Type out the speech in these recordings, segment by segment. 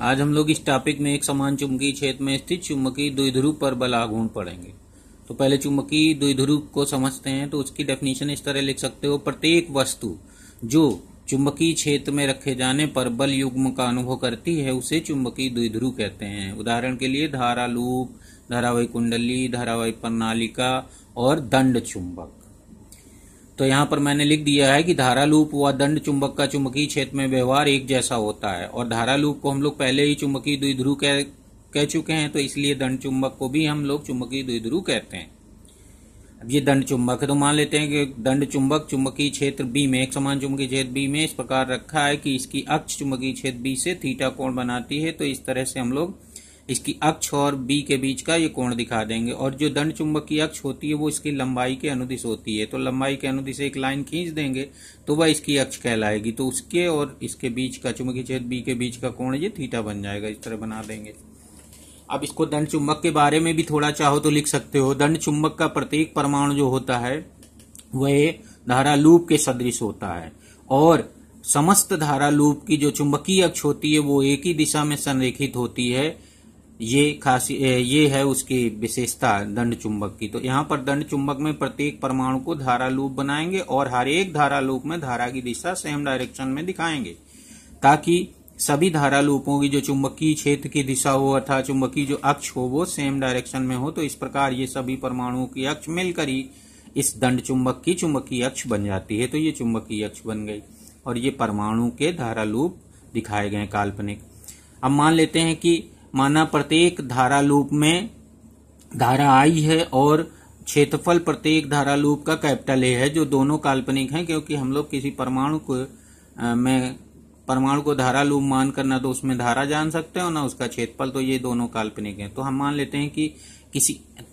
आज हम लोग इस टॉपिक में एक समान चुंबकीय क्षेत्र में स्थित चुंबकीय द्विध्रुव पर बल आघूर्ण पढ़ेंगे। तो पहले चुंबकीय द्विध्रुव को समझते हैं। तो उसकी डेफिनेशन इस तरह लिख सकते हो, प्रत्येक वस्तु जो चुंबकीय क्षेत्र में रखे जाने पर बल युग्म का अनुभव करती है उसे चुंबकीय द्विध्रुव कहते हैं। उदाहरण के लिए धारा लूप, धारावाही कुंडली, धारावाही प्रणालिका और दंड चुंबक। तो यहाँ पर मैंने लिख दिया है कि धारा लूप व दंड चुंबक का चुंबकीय क्षेत्र में व्यवहार एक जैसा होता है, और धारा लूप को हम लोग पहले ही चुंबकीय द्विध्रुव कह चुके हैं, तो इसलिए दंड चुंबक को भी हम लोग चुंबकीय द्विध्रुव कहते हैं। अब ये दंड चुंबक है, तो मान लेते हैं कि दंड चुंबक चुंबकीय क्षेत्र बी में, एक समान चुंबकीय क्षेत्र बी में इस प्रकार रखा है कि इसकी अक्ष चुंबकीय क्षेत्र बी से थीटा कोण बनाती है। तो इस तरह से हम लोग इसकी अक्ष और बी के बीच का ये कोण दिखा देंगे, और जो दंड चुंबक की अक्ष होती है वो इसकी लंबाई के अनुदिश होती है। तो लंबाई के अनुदिश एक लाइन खींच देंगे तो वह इसकी अक्ष कहलाएगी। तो उसके और इसके बीच का, चुंबकीय क्षेत्र बी के बीच का कोण ये थीटा बन जाएगा। इस तरह बना देंगे। अब इसको दंड चुंबक के बारे में भी थोड़ा चाहो तो लिख सकते हो। दंड चुंबक का प्रत्येक परमाणु जो होता है वह धारा लूप के सदृश होता है, और समस्त धारा लूप की जो चुंबकीय अक्ष होती है वो एक ही दिशा में संरेखित होती है। ये है उसकी विशेषता दंड चुंबक की। तो यहाँ पर दंड चुंबक में प्रत्येक परमाणु को धारा लूप बनाएंगे और हर एक धारा लूप में धारा की दिशा सेम डायरेक्शन में दिखाएंगे, ताकि सभी धारा लूपों की जो चुंबकीय क्षेत्र की दिशा हो अर्थात चुंबकीय जो अक्ष हो वो सेम डायरेक्शन में हो। तो इस प्रकार ये सभी परमाणुओं की अक्ष मिलकर ही इस दंड चुंबक की चुंबकीय अक्ष बन जाती है। तो ये चुंबकीय अक्ष बन गई, और ये परमाणु के धारा लूप दिखाए गए काल्पनिक। अब मान लेते हैं कि माना प्रत्येक धारा लूप में धारा आई है और क्षेत्रफल प्रत्येक धारा लूप का कैपिटल ए है, जो दोनों काल्पनिक हैं, क्योंकि हम लोग किसी परमाणु को धारा लूप मान कर ना तो उसमें धारा जान सकते हैं और ना उसका क्षेत्रफल। तो ये दोनों काल्पनिक हैं। तो हम मान लेते हैं कि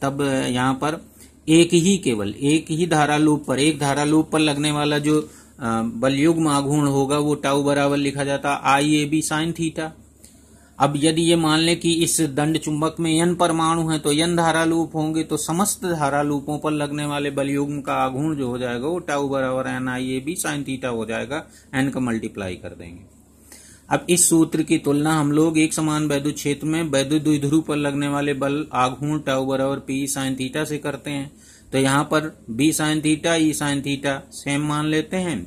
तब यहाँ पर केवल एक ही धारा लूप पर, एक धारा लूप पर लगने वाला जो बलयुग्म आघूर्ण होगा वो टाउ बराबर लिखा जाता IAB sin थीटा। अब यदि ये मान लें कि इस दंड चुंबक में n परमाणु हैं तो n धारा लूप होंगे, तो समस्त धारा लूपों पर लगने वाले बलयुग्म का आघूर्ण जो हो जाएगा वो टाउ बराबर NIAB sin थीटा हो जाएगा। n का मल्टीप्लाई कर देंगे। अब इस सूत्र की तुलना हम लोग एक समान वैद्युत क्षेत्र में वैद्युत द्विध्रुव पर लगने वाले बल आघूर्ण टाउ बराबर P sin थीटा से करते हैं। तो यहाँ पर B sin theta, E sin theta same मान लेते हैं।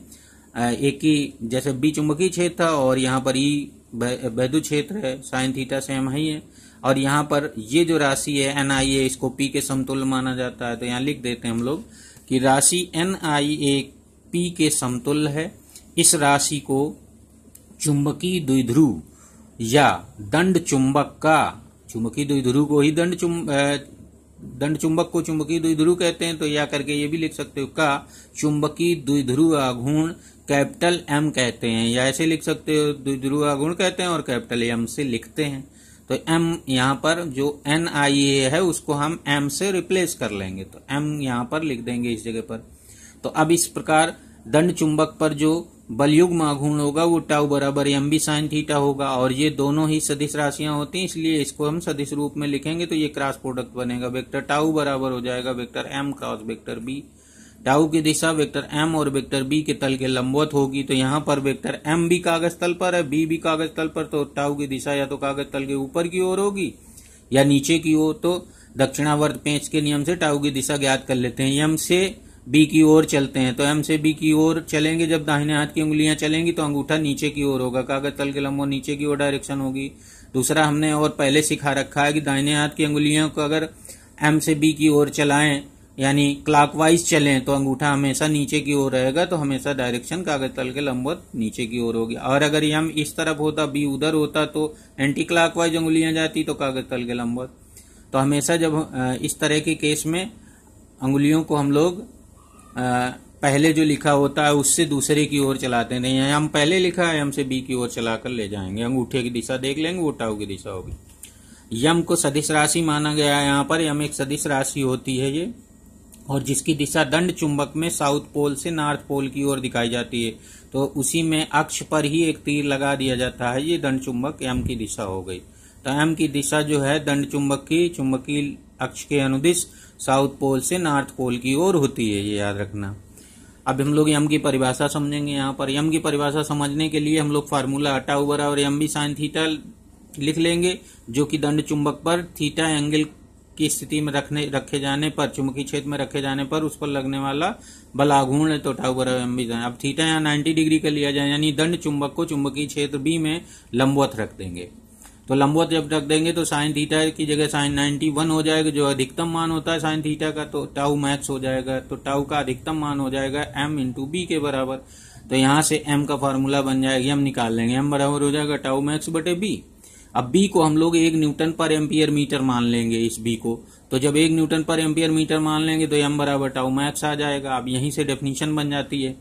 एक ही जैसे B चुंबकीय क्षेत्र था और यहाँ पर E वैद्युत क्षेत्र है, साइन थीटा सेम ही है। और यहाँ पर ये जो राशि है NIA, इसको P के समतुल्य माना जाता है। तो यहाँ लिख देते हैं हम लोग कि राशि NIA P के समतुल्य है। इस राशि को चुंबकीय द्विध्रुव या दंड चुंबक का, चुंबकीय द्विध्रुव को ही दंड चुंबक को चुंबकीय द्विध्रुव कहते हैं। तो या करके ये भी लिख सकते हो का चुंबकीय द्विध्रुव आघूर्ण कैपिटल M कहते हैं, या ऐसे लिख सकते हो द्विध्रुव आघूर्ण कहते हैं और कैपिटल M से लिखते हैं। तो M यहाँ पर जो NIA है उसको हम M से रिप्लेस कर लेंगे, तो M यहाँ पर लिख देंगे इस जगह पर। तो अब इस प्रकार दंड चुंबक पर जो बलयुग्म आघूर्ण होगा वो टाउ बराबर MB sin थीटा होगा, और ये दोनों ही सदिश राशियां होती हैं इसलिए इसको हम सदिश रूप में लिखेंगे। तो ये क्रॉस प्रोडक्ट बनेगा, वेक्टर टाउ बराबर हो जाएगा vector M cross vector B। Tau की दिशा वेक्टर M और वेक्टर B के तल के लंबवत होगी। तो यहाँ पर वेक्टर M भी कागज तल पर है, B भी कागज तल पर, तो टाउ की दिशा या तो कागज तल के ऊपर की ओर होगी या नीचे की ओर। तो दक्षिणावर्त पेंच के नियम से टाउ की दिशा ज्ञात कर लेते हैं। M से B की ओर चलते हैं, तो M से B की ओर चलेंगे, जब दाहिने हाथ की उंगलियां चलेंगी तो अंगूठा नीचे की ओर होगा, कागज तल के लंबवत नीचे की ओर डायरेक्शन होगी। दूसरा हमने और पहले सिखा रखा है कि दाहिने हाथ की उंगलियों को अगर M से B की ओर चलाएं यानी क्लॉकवाइज चलें तो अंगूठा हमेशा नीचे की ओर रहेगा, तो हमेशा डायरेक्शन कागज तल के लंबवत नीचे की ओर होगी। और अगर M इस तरफ होता, B उधर होता तो एंटी क्लॉकवाइज उंगलियां जाती तो कागज तल के लंबवत। तो हमेशा जब इस तरह के केस में अंगुलियों को हम लोग पहले जो लिखा होता है उससे दूसरे की ओर चलाते हैं। यहाँ हम पहले लिखा है M से B की ओर चलाकर ले जाएंगे, अंगूठे की दिशा देख लेंगे वो टाउ की दिशा होगी। यम को सदिश राशि माना गया है। यहाँ पर यम एक सदिश राशि होती है ये, और जिसकी दिशा दंड चुंबक में साउथ पोल से नॉर्थ पोल की ओर दिखाई जाती है। तो उसी में अक्ष पर ही एक तीर लगा दिया जाता है, ये दंड चुंबक M की दिशा हो गई। तो M की दिशा जो है दंड चुंबक की चुंबकीय अक्ष के अनुदिश साउथ पोल से नॉर्थ पोल की ओर होती है, ये याद रखना। अब हम लोग यम की परिभाषा समझेंगे। यहाँ पर यम की परिभाषा समझने के लिए हम लोग फार्मूला टाउ बराबर MB sin थीटा लिख लेंगे, जो कि दंड चुंबक पर थीटा एंगल की स्थिति में रखे जाने पर, चुंबकीय क्षेत्र में रखे जाने पर उस पर लगने वाला बल आघूर्ण है, तो टाउ बराबर एम बी। अब थीटा यहाँ 90 डिग्री का लिया जाए, यानी दंड चुंबक को चुंबकीय क्षेत्र बी में लंबवत रख देंगे। तो लंबवत जब रख देंगे तो साइन थीटा की जगह साइन 91 हो जाएगा, जो अधिकतम मान होता है साइन थीटा का, तो टाउ मैक्स हो जाएगा। तो टाउ का अधिकतम मान हो जाएगा एम इंटू बी के बराबर। तो यहां से एम का फॉर्मूला बन जाएगा, हम निकाल लेंगे, एम बराबर हो जाएगा टाउ मैक्स बटे बी। अब बी को हम लोग 1 न्यूटन पर एम्पियर मीटर मान लेंगे इस बी को। तो जब 1 न्यूटन पर एम्पियर मीटर मान लेंगे तो एम बराबर टाउ मैक्स आ जाएगा। अब यहीं से डेफिनेशन बन जाती है।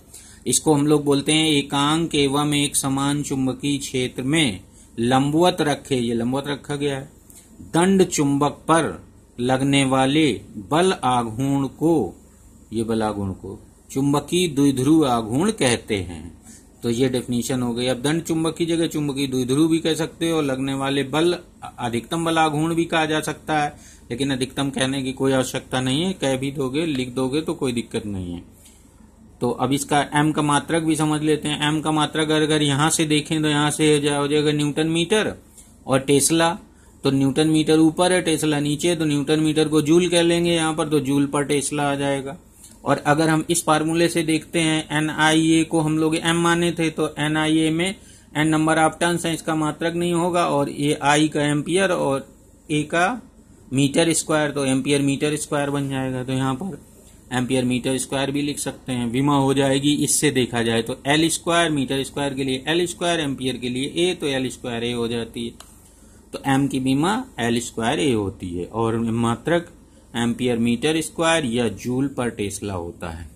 इसको हम लोग बोलते हैं एकांक एवं एक समान चुंबकीय क्षेत्र में लंबवत रखे, ये लंबवत रखा गया है, दंड चुंबक पर लगने वाले बल आघूर्ण को, ये बल आघूर्ण को चुंबकीय द्विध्रुव आघूर्ण कहते हैं। तो ये डेफिनेशन हो गई। अब दंड चुंबक की जगह चुंबकीय द्विध्रुव भी कह सकते हो, और लगने वाले बल अधिकतम बल आघूर्ण भी कहा जा सकता है, लेकिन अधिकतम कहने की कोई आवश्यकता नहीं है, कह भी दोगे लिख दोगे तो कोई दिक्कत नहीं है। तो अब इसका एम का मात्रक भी समझ लेते हैं। एम का मात्रक अगर यहां से देखें तो यहां से हो जाएगा न्यूटन मीटर और टेस्ला। तो न्यूटन मीटर ऊपर है, टेस्ला नीचे, तो न्यूटन मीटर को जूल कह लेंगे यहाँ पर, तो जूल पर टेस्ला आ जाएगा। और अगर हम इस फार्मूले से देखते हैं, NIA को हम लोग एम माने थे, तो NIA में n नंबर ऑफ टर्न्स है, इसका मात्रक नहीं होगा, और ये I का एम्पियर और A का मीटर स्क्वायर, तो एम्पियर मीटर स्क्वायर बन जाएगा। तो यहाँ पर एम्पियर मीटर स्क्वायर भी लिख सकते हैं। विमा हो जाएगी इससे देखा जाए तो L स्क्वायर, मीटर स्क्वायर के लिए L स्क्वायर, एम्पियर के लिए A, तो L स्क्वायर A हो जाती है। तो M की विमा L स्क्वायर A होती है, और मात्रक एम्पियर मीटर स्क्वायर या जूल पर टेस्ला होता है।